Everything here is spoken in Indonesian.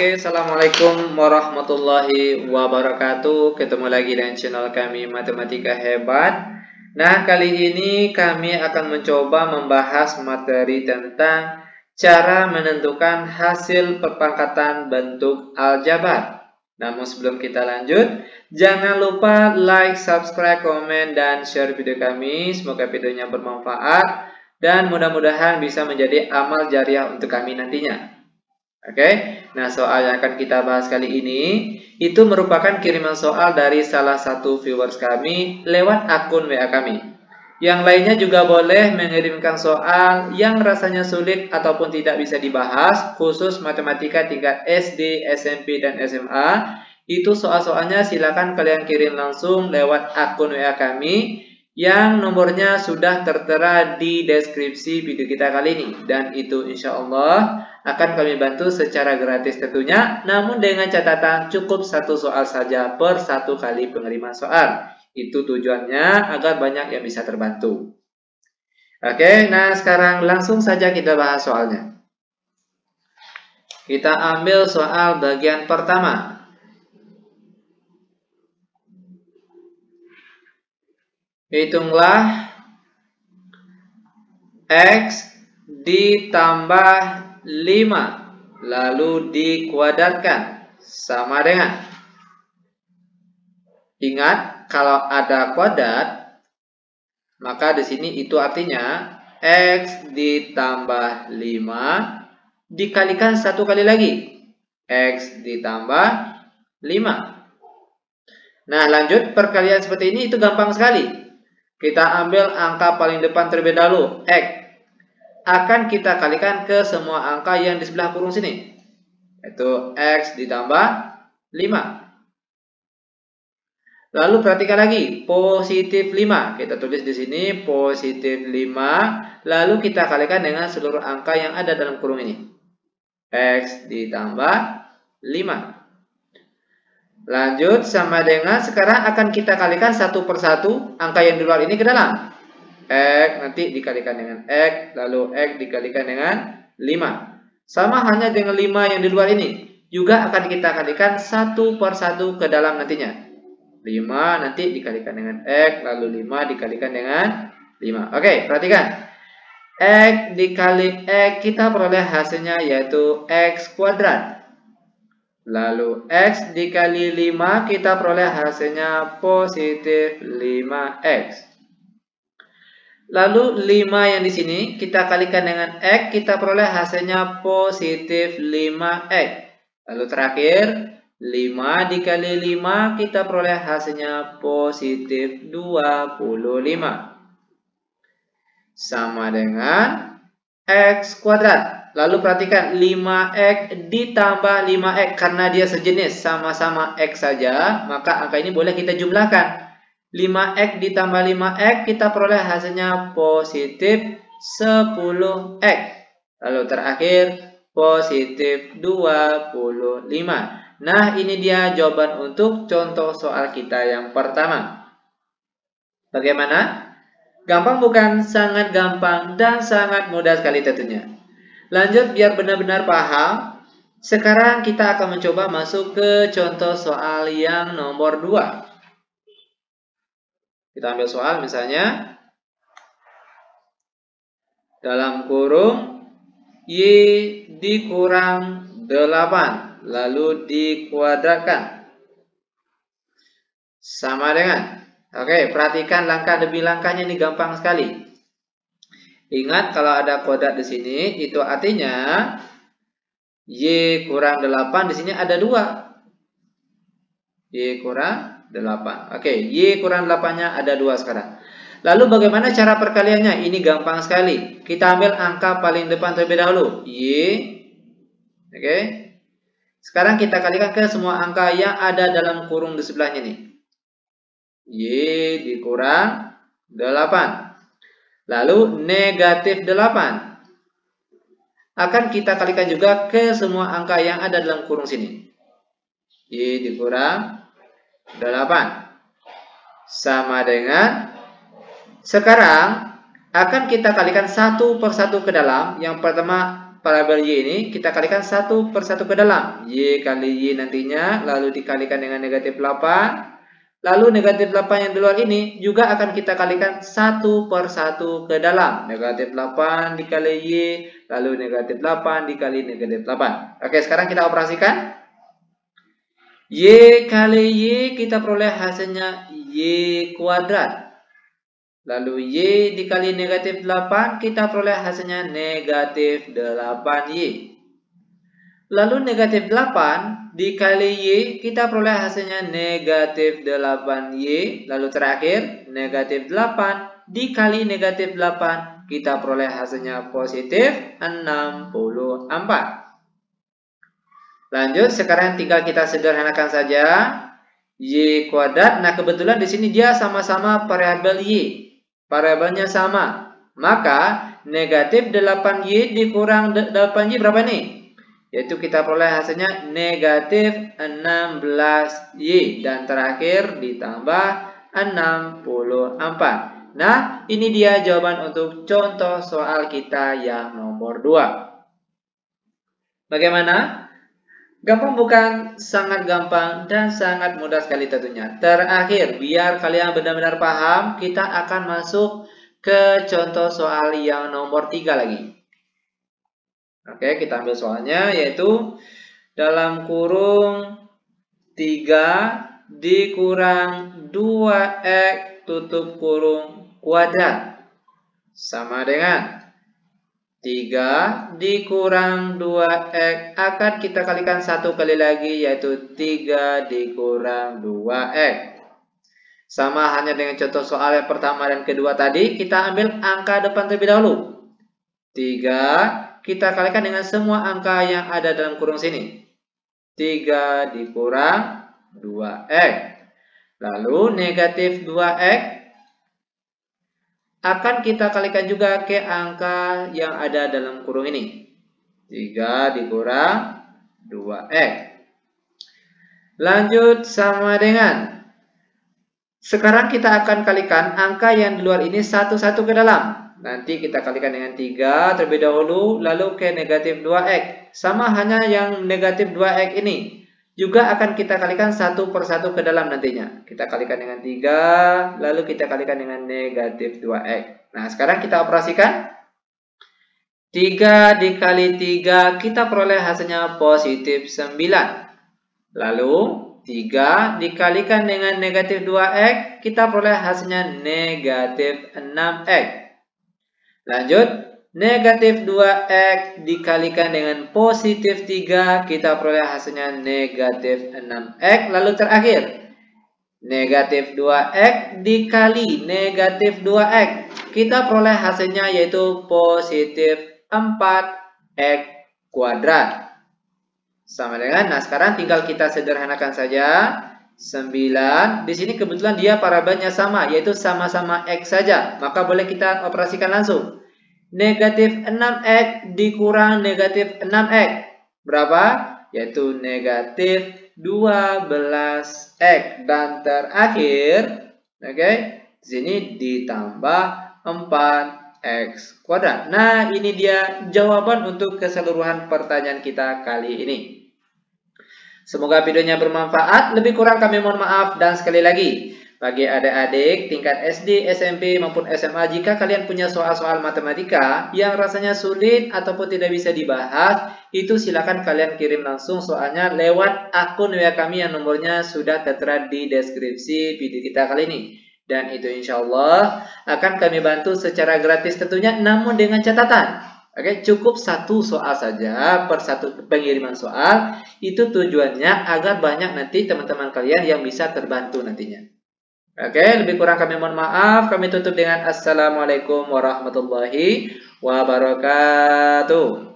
Oke, Assalamualaikum warahmatullahi wabarakatuh. Ketemu lagi dengan channel kami Matematika Hebat. Nah, kali ini kami akan mencoba membahas materi tentang cara menentukan hasil perpangkatan bentuk aljabar. Namun sebelum kita lanjut, jangan lupa like, subscribe, komen, dan share video kami. Semoga videonya bermanfaat dan mudah-mudahan bisa menjadi amal jariah untuk kami nantinya. Oke, nah soal yang akan kita bahas kali ini itu merupakan kiriman soal dari salah satu viewers kami lewat akun WA kami. Yang lainnya juga boleh mengirimkan soal yang rasanya sulit ataupun tidak bisa dibahas, khusus matematika tingkat SD, SMP, dan SMA. Itu soal-soalnya silakan kalian kirim langsung lewat akun WA kami yang nomornya sudah tertera di deskripsi video kita kali ini. Dan itu insya Allah akan kami bantu secara gratis tentunya, namun dengan catatan cukup satu soal saja per satu kali pengiriman soal. Itu tujuannya agar banyak yang bisa terbantu. Oke, nah sekarang langsung saja kita bahas soalnya. Kita ambil soal bagian pertama. Hitunglah X ditambah 5 lalu dikuadratkan sama dengan. Ingat, kalau ada kuadrat maka di sini itu artinya X ditambah 5 dikalikan satu kali lagi. X ditambah 5. Nah, lanjut perkalian seperti ini itu gampang sekali. Kita ambil angka paling depan terlebih dahulu, X. Akan kita kalikan ke semua angka yang di sebelah kurung sini. Yaitu X ditambah 5. Lalu perhatikan lagi, positif 5. Kita tulis di sini positif 5. Lalu kita kalikan dengan seluruh angka yang ada dalam kurung ini. X ditambah 5. Lanjut sama dengan sekarang akan kita kalikan satu persatu angka yang di luar ini ke dalam. X nanti dikalikan dengan X, lalu X dikalikan dengan 5. Sama hanya dengan 5 yang di luar ini. Juga akan kita kalikan satu persatu ke dalam nantinya. 5 nanti dikalikan dengan X, lalu 5 dikalikan dengan 5. Oke, perhatikan. X dikali X kita peroleh hasilnya yaitu X kuadrat. Lalu X dikali 5 kita peroleh hasilnya positif 5X. Lalu 5 yang di sini kita kalikan dengan X, kita peroleh hasilnya positif 5X. Lalu terakhir 5 dikali 5 kita peroleh hasilnya positif 25. Sama dengan X kuadrat. Lalu perhatikan 5X ditambah 5X karena dia sejenis sama-sama X saja, maka angka ini boleh kita jumlahkan. 5X ditambah 5X kita peroleh hasilnya positif 10X. Lalu terakhir positif 25. Nah, ini dia jawaban untuk contoh soal kita yang pertama. Bagaimana? Gampang bukan? Sangat gampang dan sangat mudah sekali tentunya. Lanjut biar benar-benar paham. Sekarang kita akan mencoba masuk ke contoh soal yang nomor 2. Kita ambil soal misalnya dalam kurung Y dikurang 8 lalu dikuadratkan sama dengan. Oke, perhatikan langkah demi langkahnya, ini gampang sekali. Ingat kalau ada kuadrat di sini itu artinya Y kurang 8 di sini ada 2. Y kurang 8. Oke, Y kurang 8-nya ada 2 sekarang. Lalu bagaimana cara perkaliannya? Ini gampang sekali. Kita ambil angka paling depan terlebih dahulu, Y. Oke. Sekarang kita kalikan ke semua angka yang ada dalam kurung di sebelahnya nih. Y dikurang 8. Lalu negatif 8. Akan kita kalikan juga ke semua angka yang ada dalam kurung sini. Y dikurang 8. Sama dengan. Sekarang akan kita kalikan satu persatu ke dalam. Yang pertama variabel Y ini kita kalikan satu per satu ke dalam. Y kali Y nantinya, lalu dikalikan dengan negatif 8. Lalu negatif 8 yang di luar ini juga akan kita kalikan satu per satu ke dalam. Negatif 8 dikali Y, lalu negatif 8 dikali negatif 8. Oke, sekarang kita operasikan. Y kali Y kita peroleh hasilnya Y kuadrat. Lalu Y dikali negatif 8 kita peroleh hasilnya negatif 8Y. Lalu negatif 8 dikali Y kita peroleh hasilnya negatif 8Y. Lalu terakhir negatif 8 dikali negatif 8 kita peroleh hasilnya positif 64. Lanjut, sekarang tinggal kita sederhanakan saja. Y kuadrat, nah kebetulan di sini dia sama-sama variabel Y. Variabelnya sama. Maka negatif 8Y dikurang 8Y berapa nih? Yaitu kita peroleh hasilnya negatif 16Y. Dan terakhir ditambah 64. Nah, ini dia jawaban untuk contoh soal kita yang nomor 2. Bagaimana? Gampang bukan? Sangat gampang dan sangat mudah sekali tentunya. Terakhir, biar kalian benar-benar paham, kita akan masuk ke contoh soal yang nomor 3 lagi. Oke, kita ambil soalnya, yaitu dalam kurung 3 dikurang 2x tutup kurung kuadrat sama dengan 3 dikurang 2x akan kita kalikan satu kali lagi, yaitu 3 dikurang 2x. Sama hanya dengan contoh soal yang pertama dan kedua tadi, kita ambil angka depan terlebih dahulu. 3 kita kalikan dengan semua angka yang ada dalam kurung sini. 3 dikurang 2x. Lalu negatif 2x akan kita kalikan juga ke angka yang ada dalam kurung ini. 3 dikurang 2x. Lanjut sama dengan. Sekarang kita akan kalikan angka yang di luar ini satu-satu ke dalam. Nanti kita kalikan dengan 3 terlebih dahulu, lalu ke negatif 2x. Sama hanya yang negatif 2x ini. Juga akan kita kalikan satu per satu ke dalam nantinya. Kita kalikan dengan 3, lalu kita kalikan dengan negatif 2x. Nah, sekarang kita operasikan. 3 dikali 3, kita peroleh hasilnya positif 9. Lalu, 3 dikalikan dengan negatif 2x, kita peroleh hasilnya negatif 6x. Lanjut. Negatif 2x dikalikan dengan positif 3, kita peroleh hasilnya negatif 6x. Lalu terakhir, negatif 2x dikali negatif 2x, kita peroleh hasilnya yaitu positif 4x kuadrat. Sama dengan, nah sekarang tinggal kita sederhanakan saja. 9, di sini kebetulan dia parameternya sama, yaitu sama-sama x saja. Maka boleh kita operasikan langsung. Negatif 6x dikurang negatif 6x. Berapa? Yaitu negatif 12x. Dan terakhir, oke, di sini ditambah 4x kuadrat. Nah, ini dia jawaban untuk keseluruhan pertanyaan kita kali ini. Semoga videonya bermanfaat. Lebih kurang kami mohon maaf. Dan sekali lagi, bagi adik-adik tingkat SD, SMP, maupun SMA, jika kalian punya soal-soal matematika yang rasanya sulit ataupun tidak bisa dibahas, itu silakan kalian kirim langsung soalnya lewat akun WA kami yang nomornya sudah tertera di deskripsi video kita kali ini. Dan itu insya Allah akan kami bantu secara gratis tentunya, namun dengan catatan. Oke, cukup satu soal saja per satu pengiriman soal. Itu tujuannya agar banyak nanti teman-teman kalian yang bisa terbantu nantinya. Oke, lebih kurang kami mohon maaf. Kami tutup dengan Assalamualaikum warahmatullahi wabarakatuh.